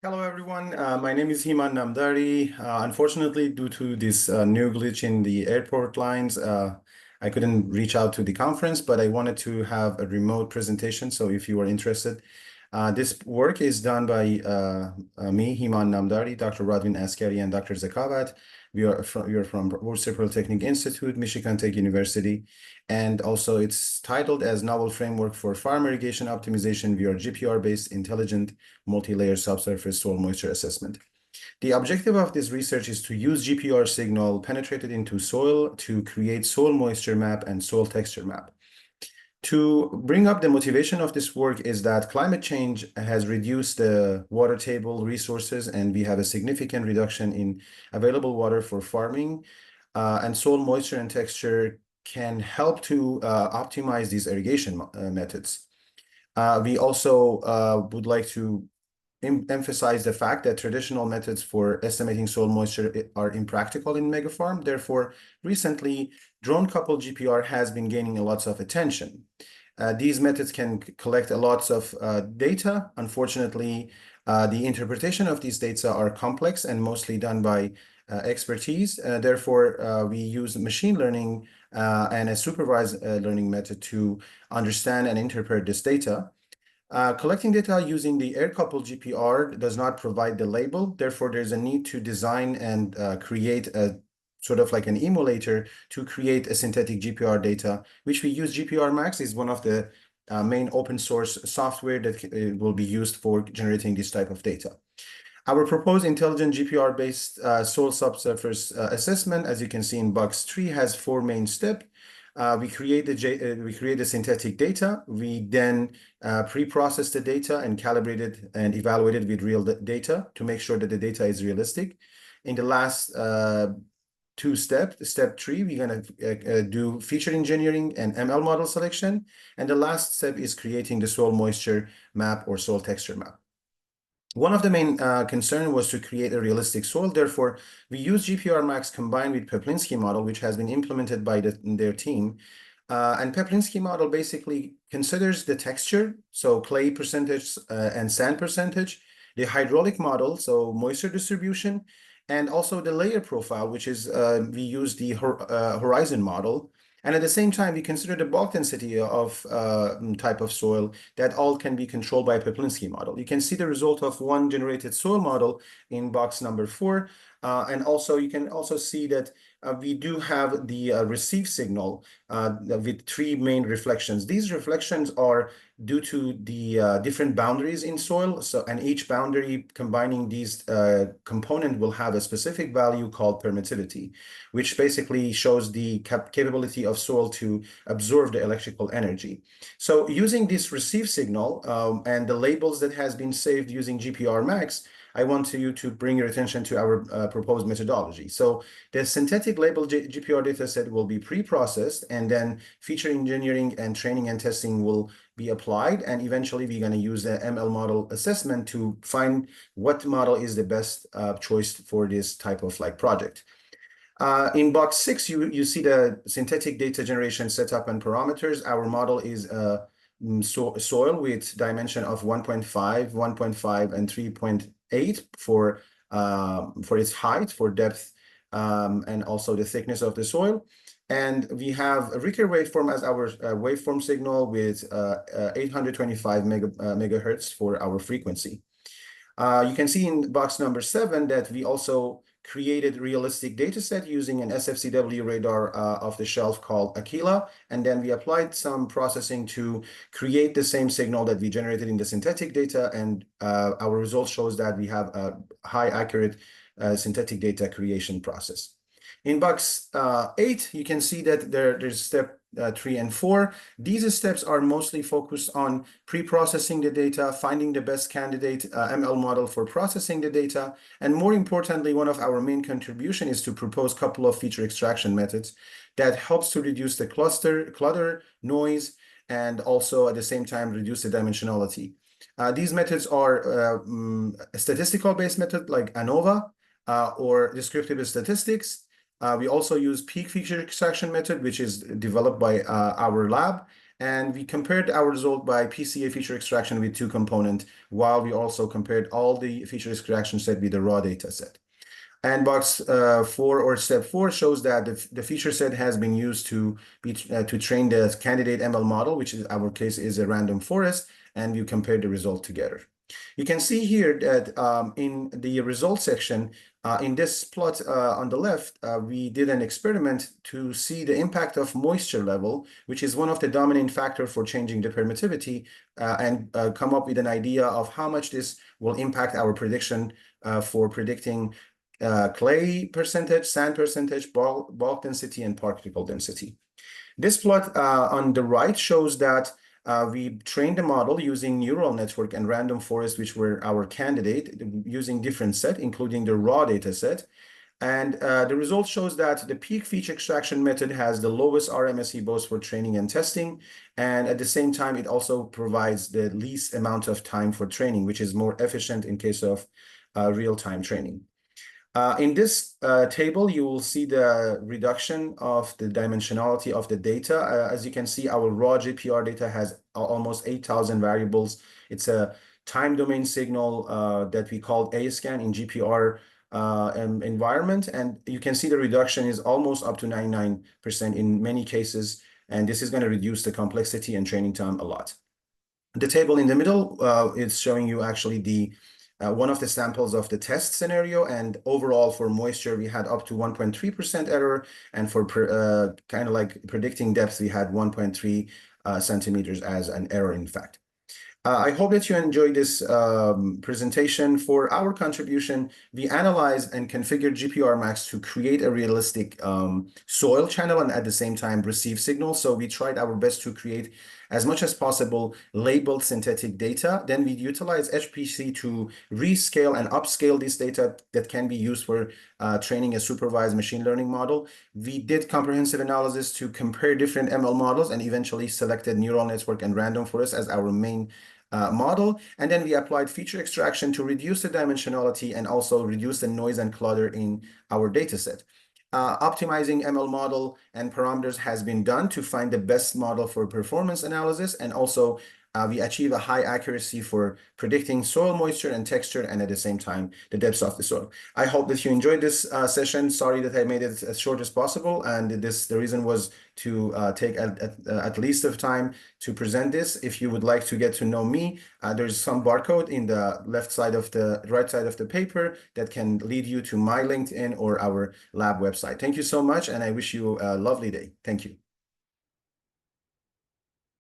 Hello, everyone. My name is Himan Namdari. Unfortunately, due to this new glitch in the airport lines, I couldn't reach out to the conference, but I wanted to have a remote presentation. So if you are interested, this work is done by me, Himan Namdari, Dr. Radvin Askari, and Dr. Zakavat. We are from Worcester Polytechnic Institute, Michigan Tech University, and also it's titled as Novel Framework for Farm Irrigation Optimization via GPR-based Intelligent Multi-Layer Subsurface Soil Moisture Assessment. The objective of this research is to use GPR signal penetrated into soil to create soil moisture map and soil texture map. To bring up the motivation of this work is that climate change has reduced the water table resources, and we have a significant reduction in available water for farming, and soil moisture and texture can help to optimize these irrigation methods. We also would like to emphasize the fact that traditional methods for estimating soil moisture are impractical in megafarm. Therefore, recently, drone-coupled GPR has been gaining lots of attention. These methods can collect lots of data. Unfortunately, the interpretation of these data are complex and mostly done by expertise. Therefore, we use machine learning and a supervised learning method to understand and interpret this data. Collecting data using the air-coupled GPR does not provide the label. Therefore, there's a need to design and create a sort of like an emulator to create a synthetic GPR data, which we use. GPR Max is one of the main open source software that will be used for generating this type of data. Our proposed intelligent GPR-based soil subsurface assessment, as you can see in box 3, has 4 main steps. We create the synthetic data. We then pre-process the data and calibrate it and evaluate it with real data to make sure that the data is realistic. In the last 2 steps, step 3, we're going to do feature engineering and ML model selection. And the last step is creating the soil moisture map or soil texture map. One of the main concerns was to create a realistic soil. Therefore, we use GPR Max combined with Peplinski model, which has been implemented by their team. And Peplinski model basically considers the texture, so clay percentage and sand percentage, the hydraulic model, so moisture distribution, and also the layer profile, which is we use the horizon model. And at the same time, we consider the bulk density of type of soil that all can be controlled by a Peplinski model. You can see the result of one generated soil model in box number 4. And also, you can also see that we do have the receive signal with 3 main reflections. These reflections are due to the different boundaries in soil. And each boundary combining these component will have a specific value called permittivity, which basically shows the capability of soil to absorb the electrical energy. So using this receive signal and the labels that has been saved using GPR Max, I want you to bring your attention to our proposed methodology. So the synthetic label GPR dataset will be pre-processed, and then feature engineering and training and testing will be applied. And eventually, we're going to use the ML model assessment to find what model is the best choice for this type of project. In box 6, you see the synthetic data generation setup and parameters. Our model is soil with dimension of 1.5, 1.5, and 3.8 for its height, for depth, and also the thickness of the soil. And we have a Ricker waveform as our waveform signal with 825 megahertz for our frequency. You can see in box number 7 that we also created realistic data set using an SFCW radar off the shelf called Aquila. And then we applied some processing to create the same signal that we generated in the synthetic data. And our result shows that we have a high accurate synthetic data creation process. In box 8, you can see that there's step 3 and 4. These steps are mostly focused on pre-processing the data, finding the best candidate ML model for processing the data. And more importantly, one of our main contribution is to propose a couple of feature extraction methods that helps to reduce the clutter, noise, and also at the same time reduce the dimensionality. These methods are a statistical-based method like ANOVA or descriptive statistics. We also use peak feature extraction method, which is developed by our lab. And we compared our result by PCA feature extraction with two components, while we also compared all the feature extraction set with the raw data set. And box 4 or step 4 shows that the feature set has been used to train the candidate ML model, which in our case is a random forest, and you compare the result together. You can see here that in the result section, in this plot on the left, we did an experiment to see the impact of moisture level, which is one of the dominant factors for changing the permittivity, and come up with an idea of how much this will impact our prediction for predicting clay percentage, sand percentage, bulk density, and particle density. This plot on the right shows that we trained the model using neural network and random forest, which were our candidate, using different set, including the raw data set. And the result shows that the peak feature extraction method has the lowest RMSE both for training and testing. And at the same time, it also provides the least amount of time for training, which is more efficient in case of real-time training. In this table, you will see the reduction of the dimensionality of the data. As you can see, our raw GPR data has almost 8,000 variables. It's a time domain signal that we call A-scan in GPR environment. And you can see the reduction is almost up to 99% in many cases. And this is going to reduce the complexity and training time a lot. The table in the middle is showing you actually the one of the samples of the test scenario, and overall for moisture, we had up to 1.3% error, and for kind of like predicting depth, we had 1.3 centimeters as an error, in fact. I hope that you enjoyed this presentation. For our contribution, we analyzed and configured GPR Max to create a realistic soil channel and at the same time receive signals. So we tried our best to create as much as possible labeled synthetic data. Then we utilize HPC to rescale and upscale this data that can be used for training a supervised machine learning model. We did comprehensive analysis to compare different ML models and eventually selected neural network and random forest as our main model. And then we applied feature extraction to reduce the dimensionality and also reduce the noise and clutter in our dataset. Optimizing ML model and parameters has been done to find the best model for performance analysis, and also we achieve a high accuracy for predicting soil moisture and texture, and at the same time the depths of the soil. I hope that you enjoyed this session. Sorry that I made it as short as possible, and the reason was to take at least of time to present this. If you would like to get to know me, there's some barcode in the right side of the paper that can lead you to my LinkedIn or our lab website. Thank you so much, and I wish you a lovely day. Thank you.